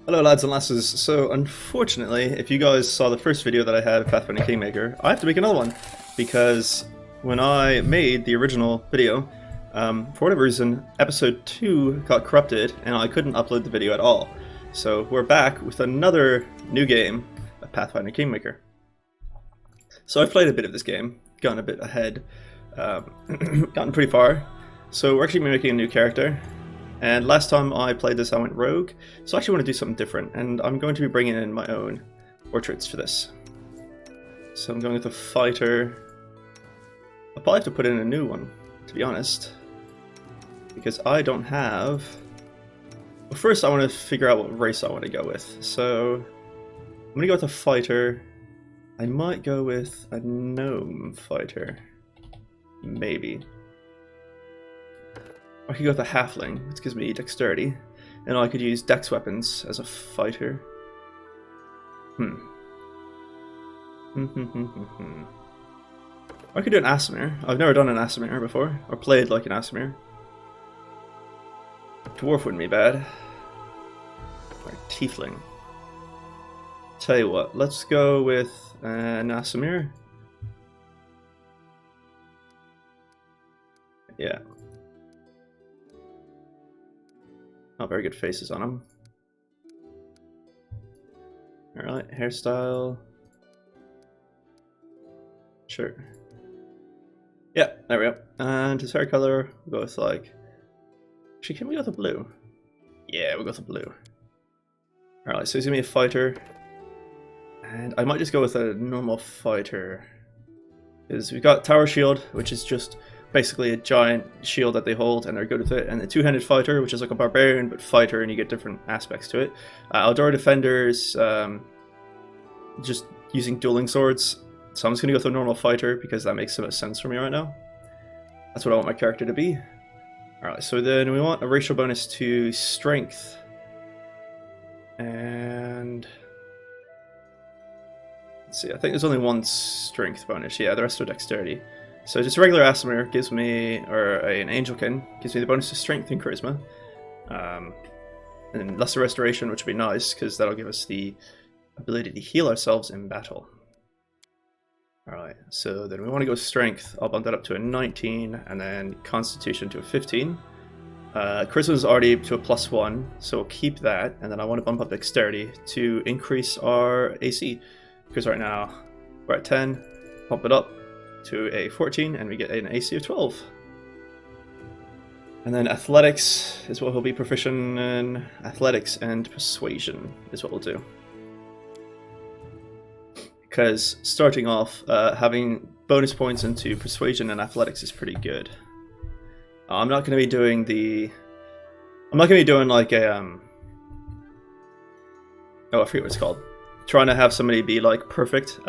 Hello lads and lasses. So unfortunately, if you guys saw the first video that I had of Pathfinder Kingmaker, I have to make another one because when I made the original video, for whatever reason, episode 2 got corrupted and I couldn't upload the video at all. So we're back with another new game of Pathfinder Kingmaker. So I've played a bit of this game, gotten a bit ahead, gotten pretty far. So we're actually making a new character. And last time I played this I went rogue, so I actually want to do something different, and I'm going to be bringing in my own portraits for this. So I'm going with a fighter. I'll probably have to put in a new one, to be honest, because I don't have... Well, first I want to figure out what race I want to go with. So I'm going to go with a fighter. I might go with a gnome fighter. Maybe. I could go with a halfling, which gives me dexterity, and I could use dex weapons as a fighter. I could do an Aasimar. I've never done an Aasimar before, or played like an Aasimar. Dwarf wouldn't be bad. Or tiefling. Tell you what, let's go with an Aasimar. Yeah. Not very good faces on him. Alright, hairstyle. Sure. Yeah, there we go. And his hair color, we'll go with like... Actually, can we go with a blue? Yeah, we'll go with a blue. Alright, so he's gonna be a fighter. And I might just go with a normal fighter. Because we've got Tower Shield, which is just basically a giant shield that they hold and they're good with it, and the two-handed fighter, which is like a barbarian but fighter, and you get different aspects to it. Outdoor defenders, just using dueling swords, so I'm just going to go with a normal fighter because that makes so much sense for me right now. That's what I want my character to be. Alright, so then we want a racial bonus to strength, and let's see, I think there's only one strength bonus. Yeah, the rest are dexterity. So just a regular Aasimar gives me, or an Angelkin, gives me the bonus to strength and charisma. And lesser restoration, which would be nice, because that'll give us the ability to heal ourselves in battle. Alright, so then we want to go strength. I'll bump that up to a 19, and then constitution to a 15. Charisma is already to a +1, so we'll keep that, and then I want to bump up dexterity to increase our AC. Because right now we're at 10, bump it up to a 14, and we get an AC of 12. And then athletics is what he'll be proficient in. Athletics and persuasion is what we'll do. Because starting off, having bonus points into persuasion and athletics is pretty good. I'm not going to be doing the... I'm not going to be doing like a... Oh, I forget what it's called. Trying to have somebody be like perfect.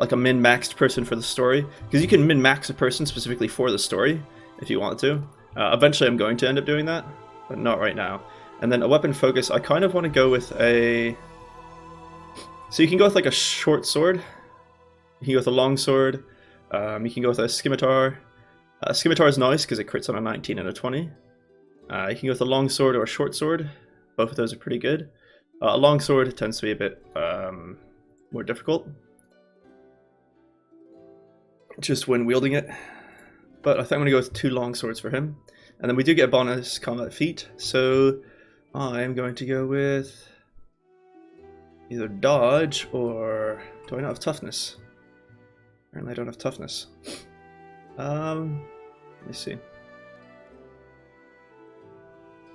Like a min-maxed person for the story, because you can min-max a person specifically for the story if you want to. Eventually I'm going to end up doing that, but not right now. And then a weapon focus, I kind of want to go with a... So you can go with like a short sword, you can go with a long sword, you can go with a scimitar. Scimitar is nice because it crits on a 19 and a 20. You can go with a long sword or a short sword, both of those are pretty good. A long sword tends to be a bit more difficult, just when wielding it, but I think I'm going to go with 2 long swords for him. And then we do get a bonus combat feat, so I am going to go with either dodge or... do I not have toughness? Apparently I don't have toughness. Let me see.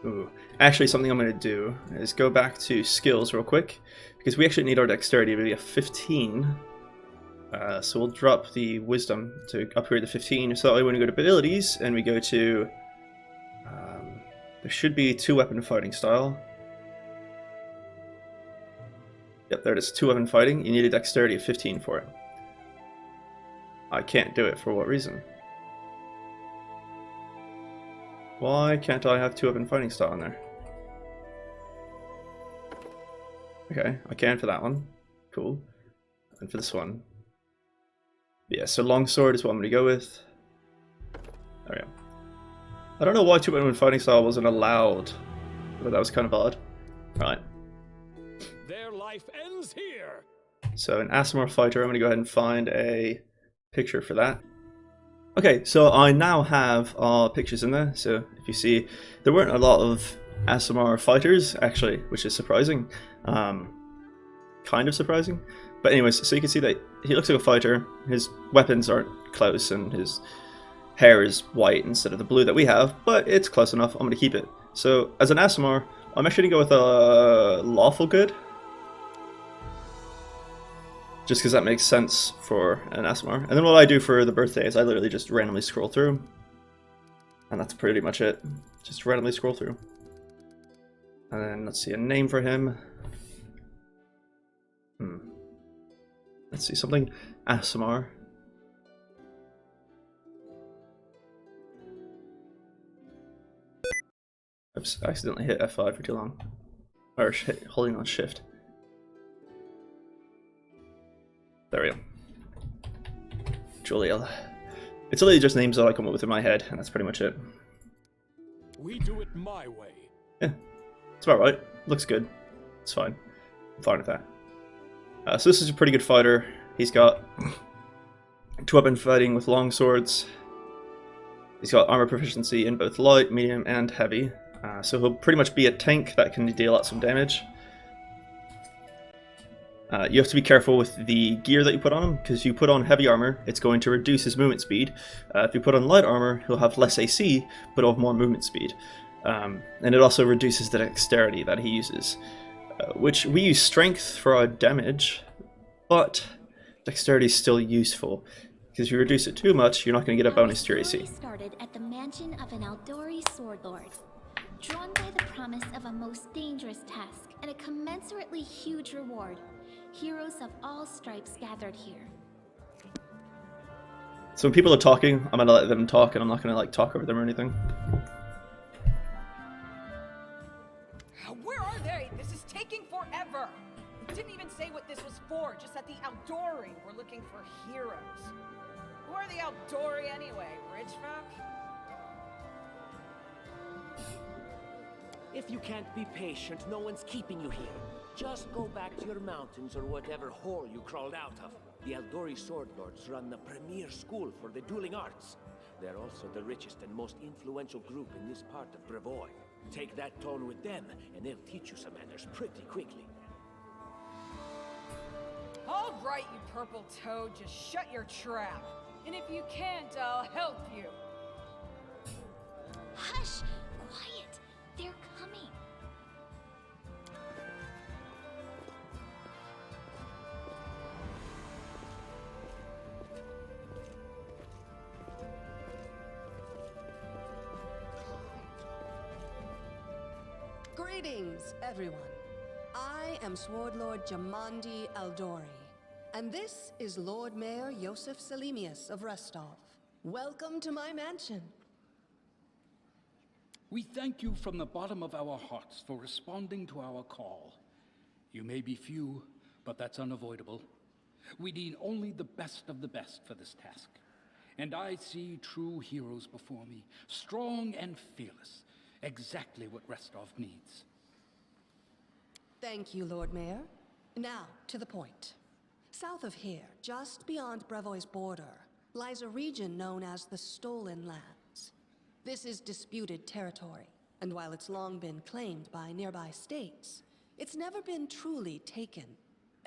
Ooh. Actually, something I'm going to do is go back to skills real quick, because we actually need our dexterity to be a 15. So we'll drop the wisdom to upgrade to 15, so that way when we go to abilities and we go to... there should be 2 weapon fighting style. Yep, there it is, 2 weapon fighting. You need a dexterity of 15 for it. I can't do it, for what reason? Why can't I have 2 weapon fighting style in there? Okay, I can for that one. Cool. And for this one. Yeah, so longsword is what I'm going to go with. There we go. I don't know why 2-in-1 fighting style wasn't allowed, but that was kind of odd. Right. Their life ends here. So an Aasimar fighter, I'm going to go ahead and find a picture for that. Okay, so I now have our pictures in there. So if you see, there weren't a lot of Aasimar fighters, actually, which is surprising. Kind of surprising. But anyways, so you can see that he looks like a fighter. His weapons aren't close, and his hair is white instead of the blue that we have, but it's close enough. I'm going to keep it. So as an Aasimar, I'm actually going to go with a lawful good. Just because that makes sense for an Aasimar. And then what I do for the birthday is I literally just randomly scroll through. And that's pretty much it. Just randomly scroll through. And then let's see, a name for him. Let's see, something Aasimar. Oops, I accidentally hit F5 for too long. Or holding on shift. There we go. Juliel. It's literally just names that I come up with in my head, and that's pretty much it. We do it my way. Yeah, it's about right. Looks good. It's fine. I'm fine with that. So this is a pretty good fighter. He's got 2-weapon fighting with long swords. He's got armor proficiency in both light, medium, and heavy. So he'll pretty much be a tank that can deal out some damage. You have to be careful with the gear that you put on him, because if you put on heavy armor, it's going to reduce his movement speed. If you put on light armor, he'll have less AC, but he'll have more movement speed. And it also reduces the dexterity that he uses, which we use strength for our damage, but dexterity is still useful, because if you reduce it too much, you're not going to get a bonus to your AC. Started at the mansion of an Aldori sword lord, drawn by the promise of a most dangerous task and a commensurately huge reward. Heroes of all stripes gathered here. So when people are talking, I'm going to let them talk, and I'm not going to like talk over them or anything. Where are they? This is taking forever. We didn't even say what this was for, just that the Aldori were looking for heroes. Who are the Aldori anyway? Rich folk? If you can't be patient, no one's keeping you here. Just go back to your mountains or whatever hole you crawled out of. The Aldori Sword Lords run the premier school for the dueling arts. They're also the richest and most influential group in this part of Brevoy. Take that tone with them, and they'll teach you some manners pretty quickly. All right, you purple toad, just shut your trap. And if you can't, I'll help you. Hush! Quiet! They're coming. Greetings, everyone. I am Sword Lord Jamandi Aldori, and this is Lord Mayor Yosef Selimius of Restov. Welcome to my mansion. We thank you from the bottom of our hearts for responding to our call. You may be few, but that's unavoidable. We need only the best of the best for this task. And I see true heroes before me, strong and fearless, exactly what Restov needs. Thank you, Lord Mayor. Now, to the point. South of here, just beyond Brevoy's border, lies a region known as the Stolen Lands. This is disputed territory, and while it's long been claimed by nearby states, it's never been truly taken.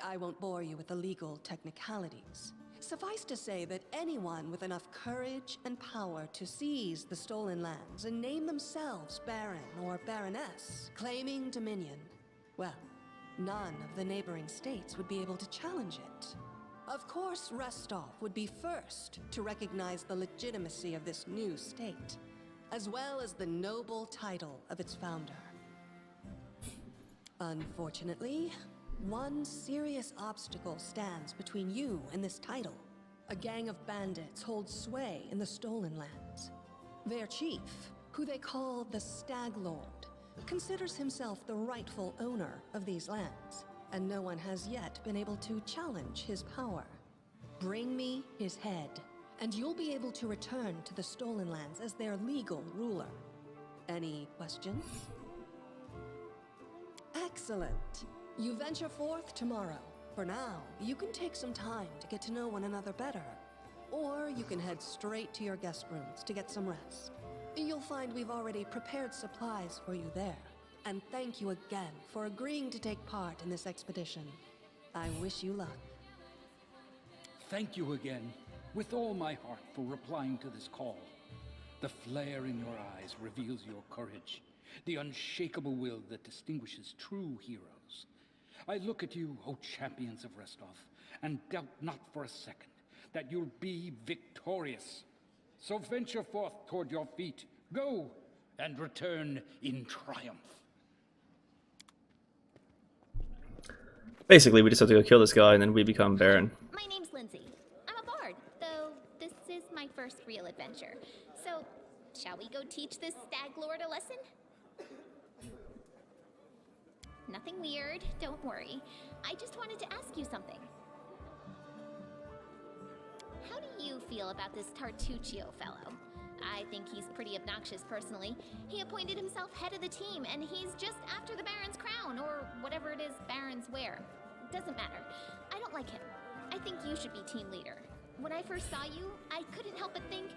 I won't bore you with the legal technicalities. Suffice to say that anyone with enough courage and power to seize the Stolen Lands and name themselves Baron or Baroness, claiming dominion, well, none of the neighboring states would be able to challenge it. Of course, Restov would be first to recognize the legitimacy of this new state, as well as the noble title of its founder. Unfortunately, one serious obstacle stands between you and this title. A gang of bandits holds sway in the Stolen Lands. Their chief, who they call the Stag Lord, considers himself the rightful owner of these lands, and no one has yet been able to challenge his power. Bring me his head, and you'll be able to return to the Stolen Lands as their legal ruler. Any questions? Excellent. You venture forth tomorrow. For now, you can take some time to get to know one another better. Or you can head straight to your guest rooms to get some rest. You'll find we've already prepared supplies for you there. And thank you again for agreeing to take part in this expedition. I wish you luck. Thank you again, with all my heart, for replying to this call. The flare in your eyes reveals your courage, the unshakable will that distinguishes true heroes. I look at you, O champions of Restov, and doubt not for a second that you'll be victorious. So venture forth toward your feet, go, and return in triumph. Basically, we just have to go kill this guy and then we become Baron. My name's Lindsay. I'm a bard, though this is my first real adventure. So, shall we go teach this stag lord a lesson? Nothing weird, don't worry. I just wanted to ask you something. How do you feel about this Tartuccio fellow? I think he's pretty obnoxious personally. He appointed himself head of the team, and he's just after the Baron's crown, or whatever it is barons wear. Doesn't matter. I don't like him. I think you should be team leader. When I first saw you, I couldn't help but think,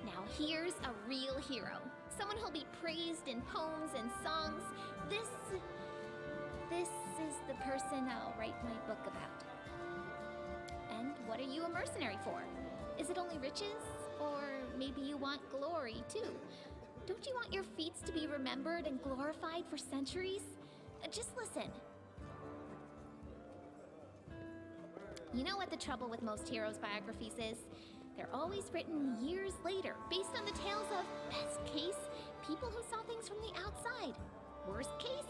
now here's a real hero. Someone who'll be praised in poems and songs. This is the person I'll write my book about. And what are you a mercenary for? Is it only riches? Or maybe you want glory, too? Don't you want your feats to be remembered and glorified for centuries? Just listen. You know what the trouble with most heroes' biographies is? They're always written years later, based on the tales of, best case, people who saw things from the outside. Worst case,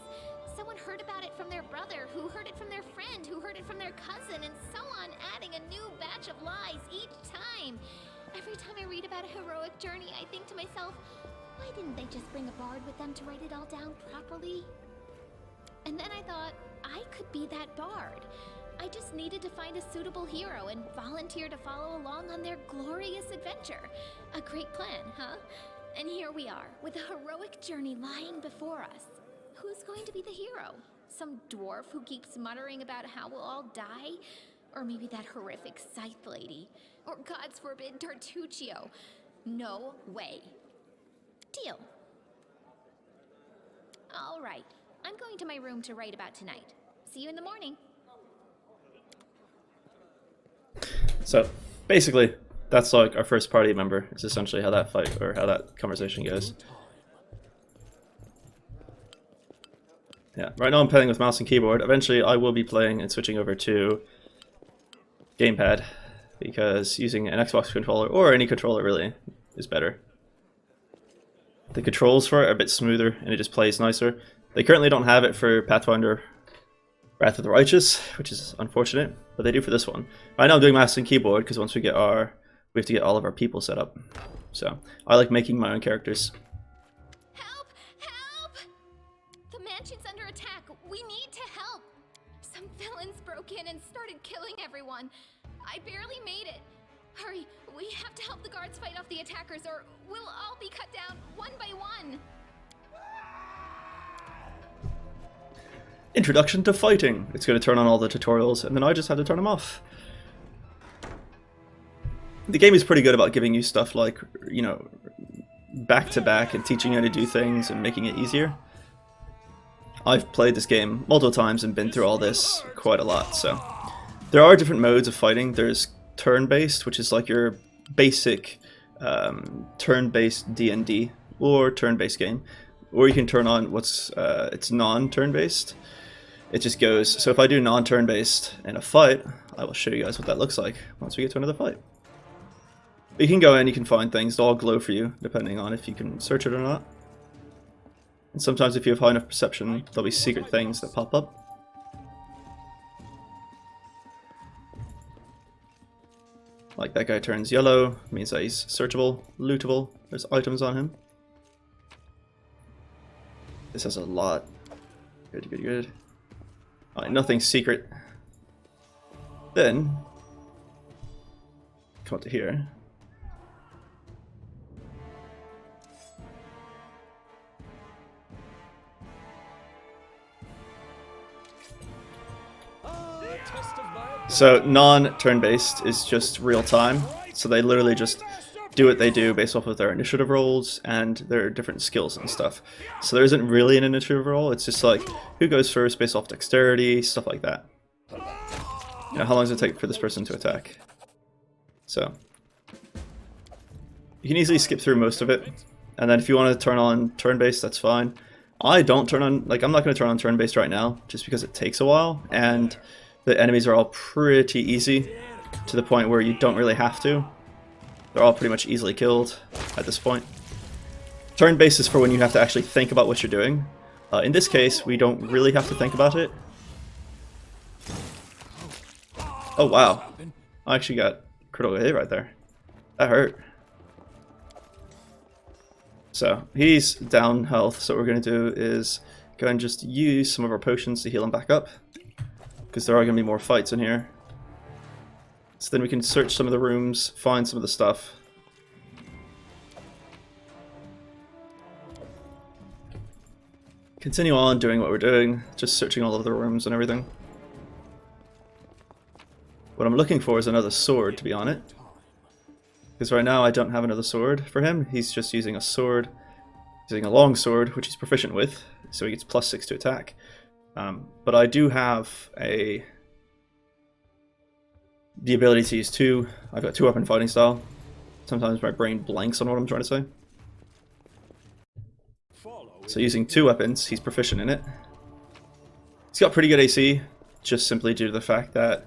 someone heard about it from their brother, who heard it from their friend, who heard it from their cousin, and so on, adding a new batch of lies each time. Every time I read about a heroic journey, I think to myself, why didn't they just bring a bard with them to write it all down properly? And then I thought, I could be that bard. I just needed to find a suitable hero and volunteer to follow along on their glorious adventure. A great plan, huh? And here we are, with a heroic journey lying before us. Who's going to be the hero? Some dwarf who keeps muttering about how we'll all die? Or maybe that horrific scythe lady? Or God's forbid, Tartuccio? No way. Deal. All right, I'm going to my room to write about tonight. See you in the morning. So, basically, that's like our first party member. It's essentially how that fight, or how that conversation goes. Yeah, right now I'm playing with mouse and keyboard. Eventually I will be playing and switching over to gamepad, because using an Xbox controller, or any controller really, is better. The controls for it are a bit smoother and it just plays nicer. They currently don't have it for Pathfinder Wrath of the Righteous, which is unfortunate, but they do for this one. Right now I'm doing mouse and keyboard because once we have to get all of our people set up. So I like making my own characters. Help! Help! The mansion's under attack. We need to help. Some villains broke in and started killing everyone. I barely made it. Hurry, we have to help the guards fight off the attackers or we'll all be cut down one by one. Introduction to fighting. It's going to turn on all the tutorials and then I just have to turn them off. The game is pretty good about giving you stuff like, you know, back to back and teaching you how to do things and making it easier. I've played this game multiple times and been through all this quite a lot, so. There are different modes of fighting. There's turn-based, which is like your basic turn-based D&D or turn-based game. Or you can turn on what's, it's non-turn-based. It just goes, so if I do non-turn-based in a fight, I will show you guys what that looks like once we get to another fight. You can go in, you can find things, they'll all glow for you, depending on if you can search it or not. And sometimes if you have high enough perception, there'll be secret things that pop up. Like that guy turns yellow, means that he's searchable, lootable, there's items on him. This has a lot. Good, good, good. Alright, nothing secret. Then, come up to here. test of my ability. So non-turn-based is just real time. So they literally just do what they do based off of their initiative rolls and their different skills and stuff. So there isn't really an initiative roll. It's just like who goes first based off dexterity, stuff like that. You know, how long does it take for this person to attack? So you can easily skip through most of it. And then if you want to turn on turn-based, that's fine. I don't turn on, like, I'm not going to turn on turn-based right now, just because it takes a while, and the enemies are all pretty easy, to the point where you don't really have to. They're all pretty much easily killed at this point. Turn-based is for when you have to actually think about what you're doing. In this case, we don't really have to think about it. Oh wow, I actually got critical hit right there. That hurt. So he's down health, so what we're going to do is go and just use some of our potions to heal him back up, because there are going to be more fights in here. So then we can search some of the rooms, find some of the stuff. Continue on doing what we're doing, just searching all of the rooms and everything. What I'm looking for is another sword, to be on it. Because right now I don't have another sword for him. He's just using a sword, using a long sword, which he's proficient with, so he gets +6 to attack. But I do have the ability to use two. I've got 2-weapon fighting style. Sometimes my brain blanks on what I'm trying to say. So using 2 weapons, he's proficient in it. He's got pretty good AC, just simply due to the fact that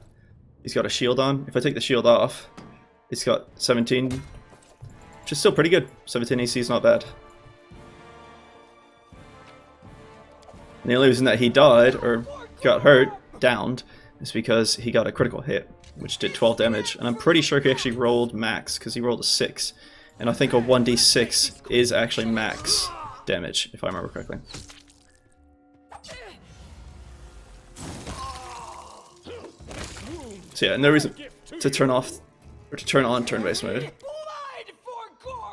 he's got a shield on. If I take the shield off, it's got 17, which is still pretty good. 17 AC is not bad. And the only reason that he died, or got hurt, downed, is because he got a critical hit, which did 12 damage. And I'm pretty sure he actually rolled max, because he rolled a 6. And I think a 1d6 is actually max damage, if I remember correctly. So yeah, no reason to turn off or to turn on turn-based mode.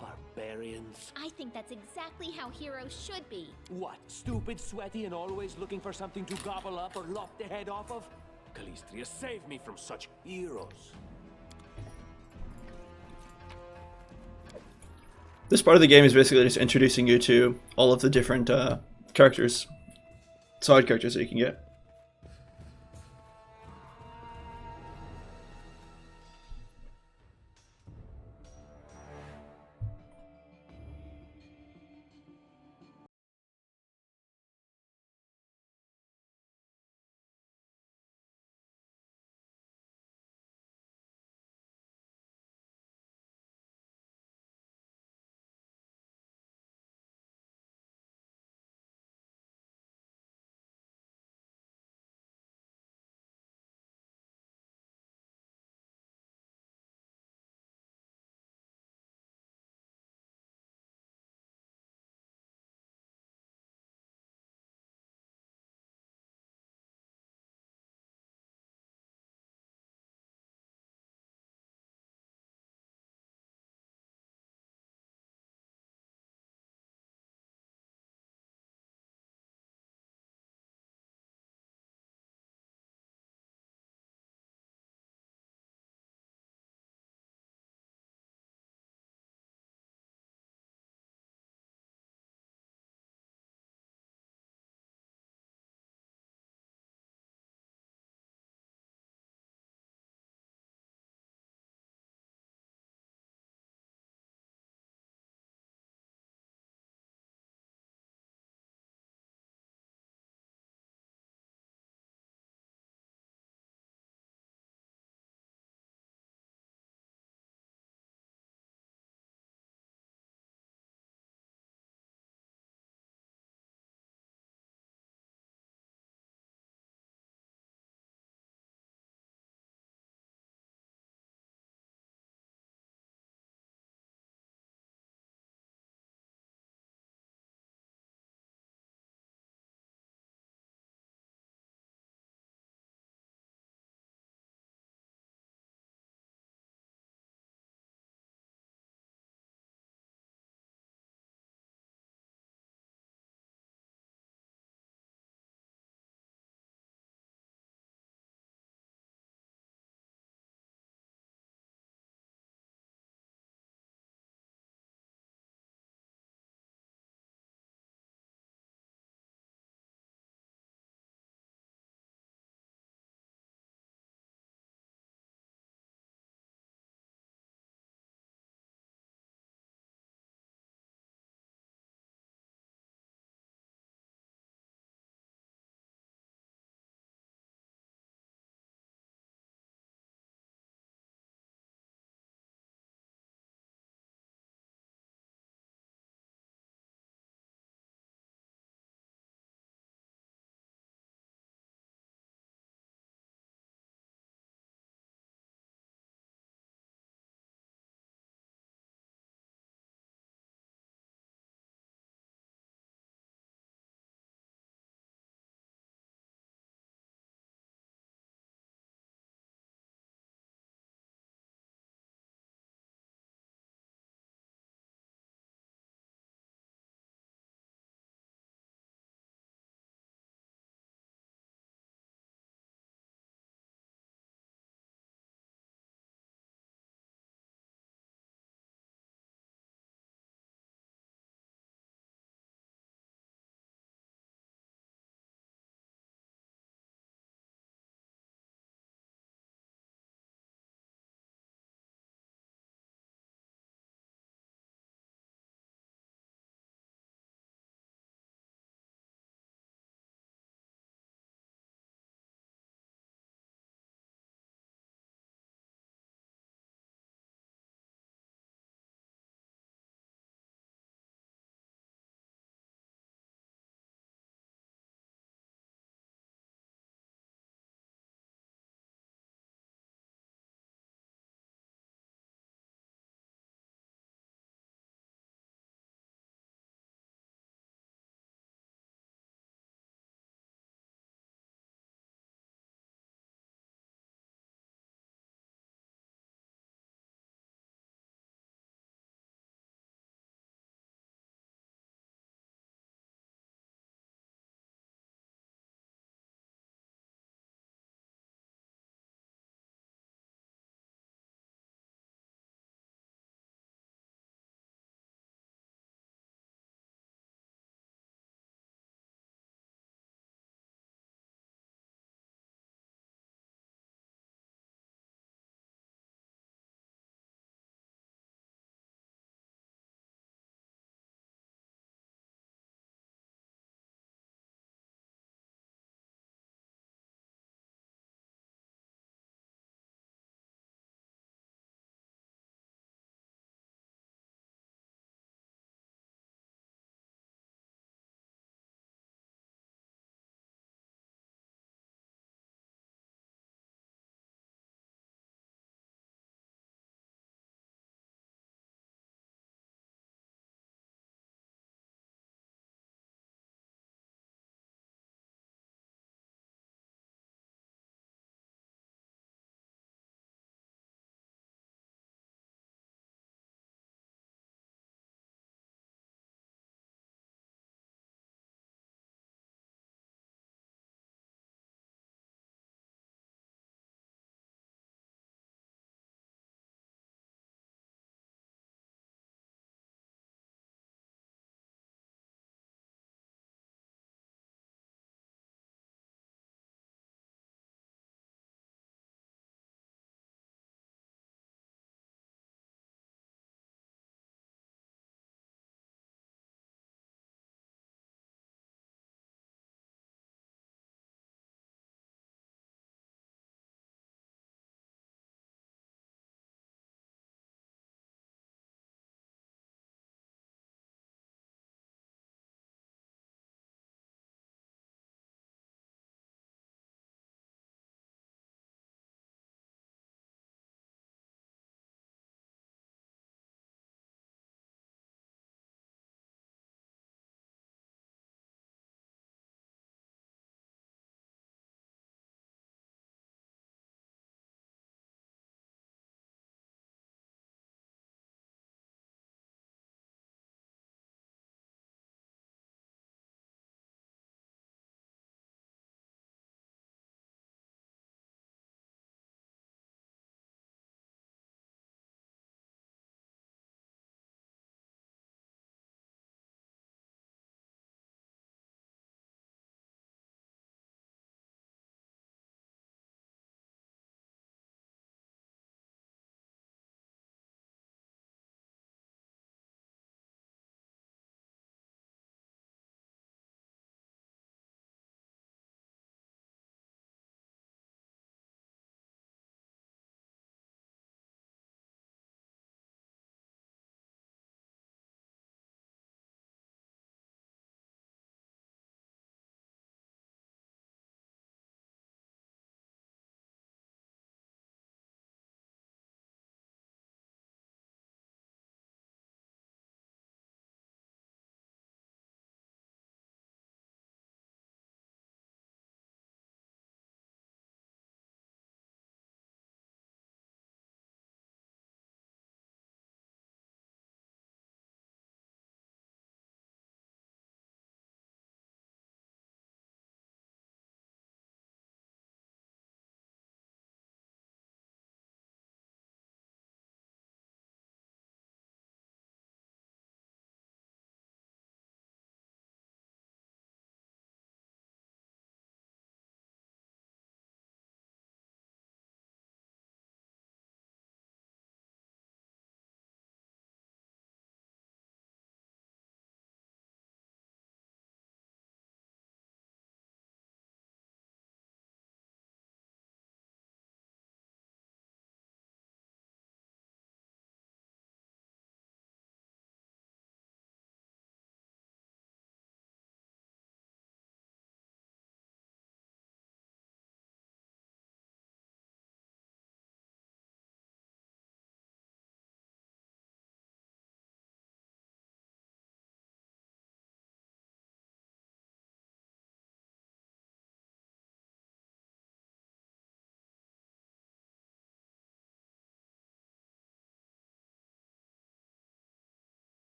Barbarians. I think that's exactly how heroes should be. What? Stupid, sweaty, and always looking for something to gobble up or lop the head off of? Calistria, save me from such heroes. This part of the game is basically just introducing you to all of the different characters, side characters that you can get.